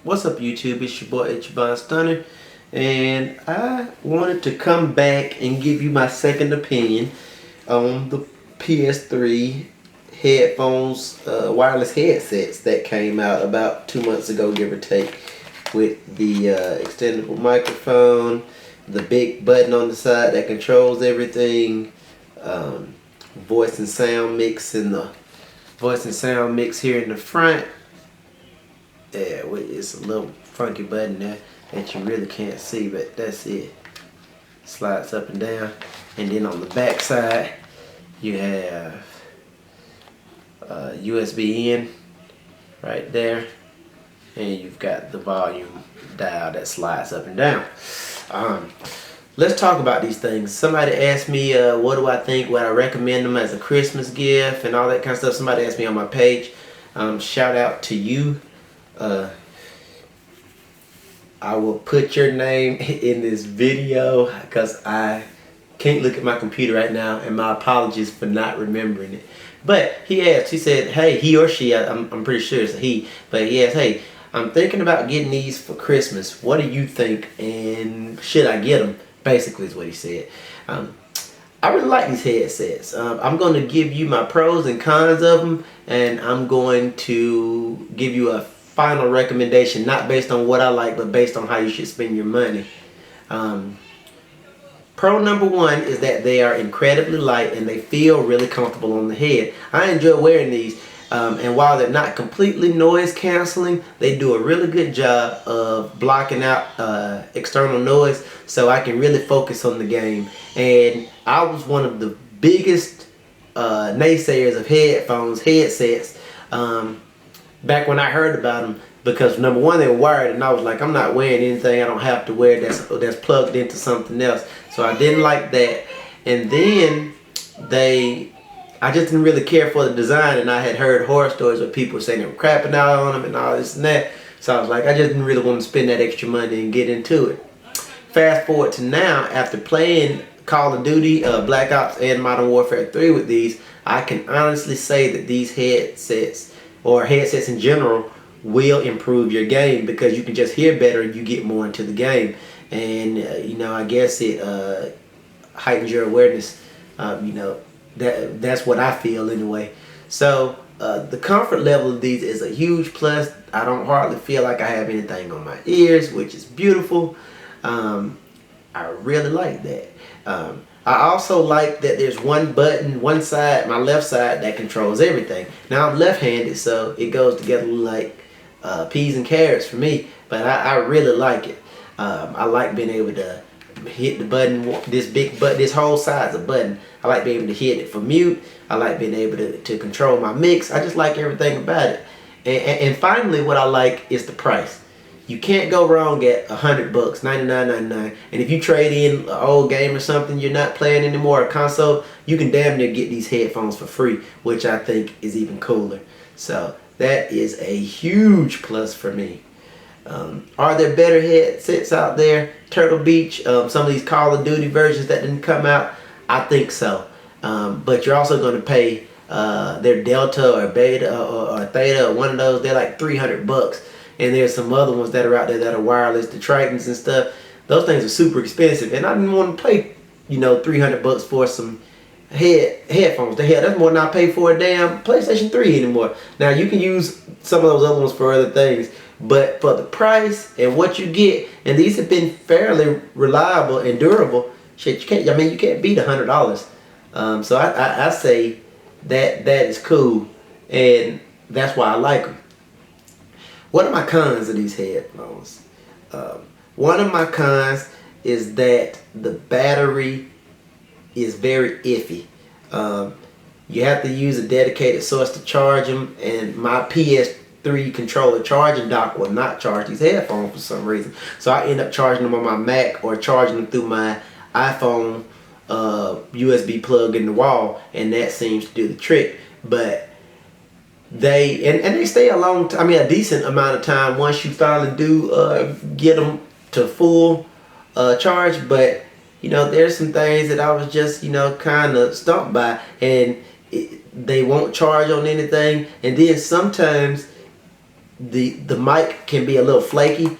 What's up, YouTube? It's your boy, Stunner, and I wanted to come back and give you my second opinion on the PS3 headphones, wireless headsets that came out about 2 months ago, give or take, with the extendable microphone, the big button on the side that controls everything, voice and sound mix here in the front. Yeah, it's a little funky button there that you really can't see, but that's it. Slides up and down, and then on the back side you have USB in right there, and you've got the volume dial that slides up and down. Let's talk about these things. Somebody asked me what do I think, would I recommend them as a Christmas gift and all that kind of stuff. Somebody asked me on my page. Shout out to you. I will put your name in this video because I can't look at my computer right now, and my apologies for not remembering it. But he asked, he said, hey, he or she, I'm pretty sure it's a he, but he asked, hey, I'm thinking about getting these for Christmas. What do you think, and should I get them? Basically is what he said. I really like these headsets. I'm going to give you my pros and cons of them, and I'm going to give you a final recommendation, not based on what I like, but based on how you should spend your money. Pro number one is that they are incredibly light and they feel really comfortable on the head. I enjoy wearing these, and while they're not completely noise canceling, they do a really good job of blocking out external noise, so I can really focus on the game. And I was one of the biggest naysayers of headsets back when I heard about them, because number one, they were wired, and I was like, I'm not wearing anything I don't have to wear that's plugged into something else. So I didn't like that. And then I just didn't really care for the design, and I had heard horror stories where people were saying they were crapping out on them and all this and that. So I was like, I just didn't really want to spend that extra money and get into it. Fast forward to now, after playing Call of Duty, Black Ops, and Modern Warfare 3 with these, I can honestly say that these headsets, or headsets in general, will improve your game, because you can just hear better and you get more into the game. And you know, I guess it heightens your awareness. You know, that's what I feel anyway. So the comfort level of these is a huge plus. I don't hardly feel like I have anything on my ears, which is beautiful. I really like that. I also like that there's one button, one side, my left side, that controls everything. Now I'm left-handed, so it goes together like peas and carrots for me, but I really like it. I like being able to hit the button, this big button, this whole side's a button. I like being able to hit it for mute. I like being able to control my mix. I just like everything about it. And finally, what I like is the price. You can't go wrong at $100, $99.99. And if you trade in an old game or something you're not playing anymore, a console, you can damn near get these headphones for free, which I think is even cooler. So that is a huge plus for me. Are there better headsets out there? Turtle Beach, some of these Call of Duty versions that didn't come out, I think so. But you're also going to pay their Delta or Beta or Theta or one of those. They're like $300. And there's some other ones that are out there that are wireless, the Tritons and stuff. Those things are super expensive, and I didn't want to pay, you know, $300 for some headphones. The hell, that's more than I pay for a damn PlayStation 3 anymore. Now you can use some of those other ones for other things, but for the price and what you get, and these have been fairly reliable and durable. Shit, you can't. I mean, you can't beat $100. So I say that is cool, and that's why I like them. What are my cons of these headphones? One of my cons is that the battery is very iffy. You have to use a dedicated source to charge them, and my PS3 controller charging dock will not charge these headphones for some reason. So I end up charging them on my Mac or charging them through my iPhone USB plug in the wall, and that seems to do the trick. But they stay a decent amount of time once you finally do get them to full charge. But you know, there's some things that I was just, you know, kind of stumped by, and they won't charge on anything. And then sometimes the mic can be a little flaky.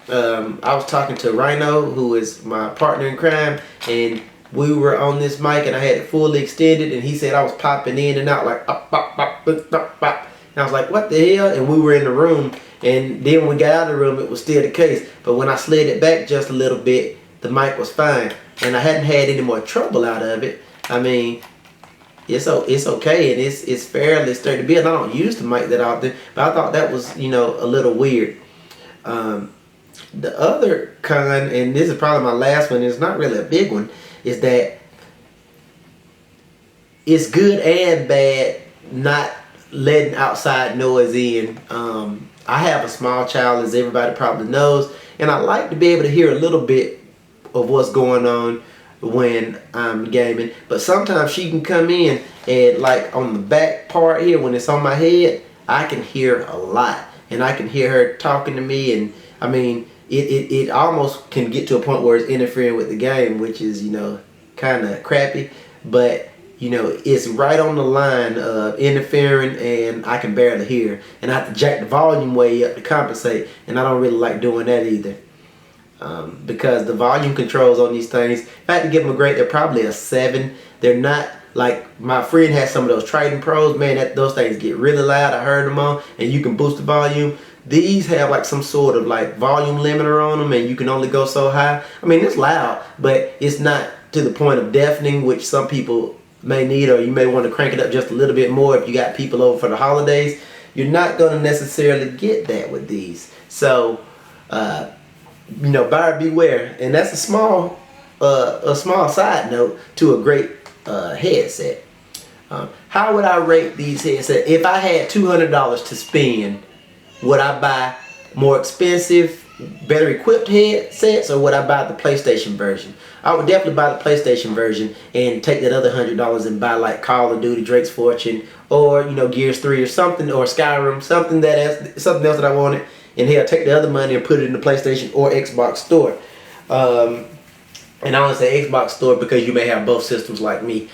I was talking to Rhino, who is my partner in crime, and we were on this mic, and I had it fully extended, and he said I was popping in and out like pop, pop, pop, pop, pop, pop. And I was like, what the hell? And we were in the room, and then when we got out of the room, it was still the case. But when I slid it back just a little bit, the mic was fine, and I hadn't had any more trouble out of it. I mean, it's okay, and it's fairly sturdy build. I don't use the mic that often, but I thought that was, you know, a little weird. The other con, and this is probably my last one, it's not really a big one, is that it's good and bad not letting outside noise in. I have a small child, as everybody probably knows, and I like to be able to hear a little bit of what's going on when I'm gaming, but sometimes she can come in and like on the back part here, when it's on my head, I can hear a lot, and I can hear her talking to me, and I mean, it almost can get to a point where it's interfering with the game, which is, you know, kind of crappy, but you know, it's right on the line of interfering, and I can barely hear, and I have to jack the volume way up to compensate, and I don't really like doing that either. Because the volume controls on these things, if I had to give them a grade, they're probably a 7. They're not like, my friend has some of those Triton Pros, man, those things get really loud. I heard them on, and you can boost the volume. These have like some sort of like volume limiter on them, and you can only go so high. I mean, it's loud, but it's not to the point of deafening, which some people may need, or you may want to crank it up just a little bit more if you got people over for the holidays. You're not going to necessarily get that with these. So, you know, buyer beware, and that's a small side note to a great headset. How would I rate these headsets? If I had $200 to spend, would I buy more expensive, better equipped headsets, or would I buy the PlayStation version? I would definitely buy the PlayStation version and take that other $100 and buy like Call of Duty, Drake's Fortune, or, you know, Gears 3 or something, or Skyrim, something else that I wanted. And here, take the other money and put it in the PlayStation or Xbox store. And I only say Xbox store because you may have both systems like me.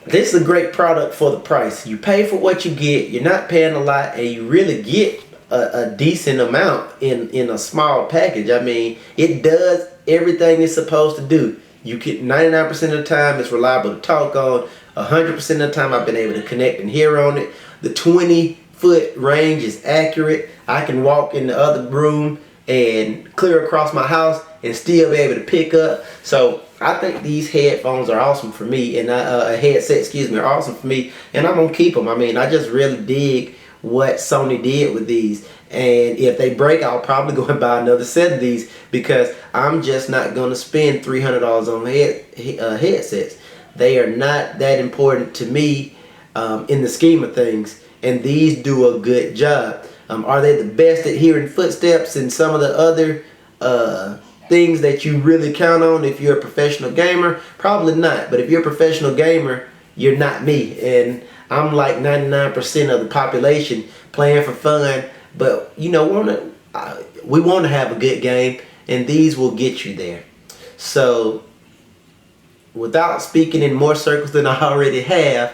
This is a great product for the price. You pay for what you get. You're not paying a lot, and you really get a decent amount in a small package. I mean, it does everything it's supposed to do. You get 99% of the time it's reliable to talk on. 100% of the time I've been able to connect and hear on it. The 20-foot range is accurate. I can walk in the other room and clear across my house and still be able to pick up. So I think these headphones are awesome for me, and headset, excuse me, are awesome for me, and I'm gonna keep them. I mean, I just really dig what Sony did with these, and if they break, I'll probably go and buy another set of these, because I'm just not gonna spend $300 on headsets. They are not that important to me in the scheme of things, and these do a good job. Are they the best at hearing footsteps and some of the other things that you really count on if you're a professional gamer? Probably not. But if you're a professional gamer, you're not me, and I'm like 99% of the population playing for fun, but you know, we want to have a good game, and these will get you there. So without speaking in more circles than I already have,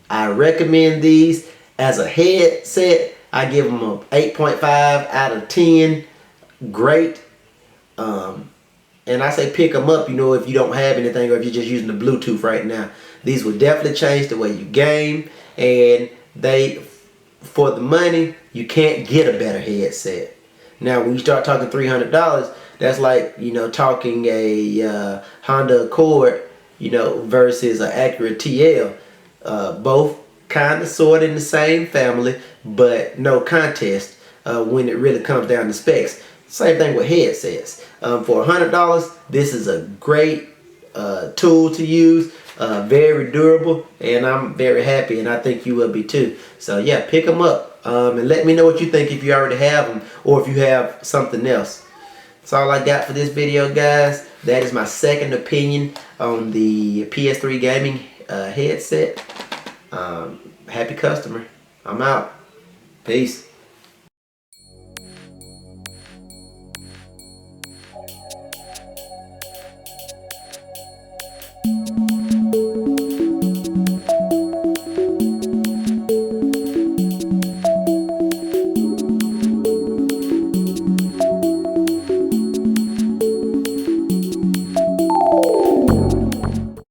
I recommend these as a headset. I give them a 8.5 out of 10. Great. And I say pick them up, you know, if you don't have anything, or if you're just using the Bluetooth right now. These will definitely change the way you game, and for the money, you can't get a better headset. Now, when you start talking $300, that's like, you know, talking a Honda Accord, you know, versus an Acura TL. Both kind of sort of in the same family, but no contest when it really comes down to specs. Same thing with headsets. For $100, this is a great tool to use, very durable, and I'm very happy, and I think you will be too. So yeah, pick them up, and let me know what you think if you already have them, or if you have something else. That's all I got for this video, guys. That is my second opinion on the PS3 gaming headset. Happy customer. I'm out. Peace.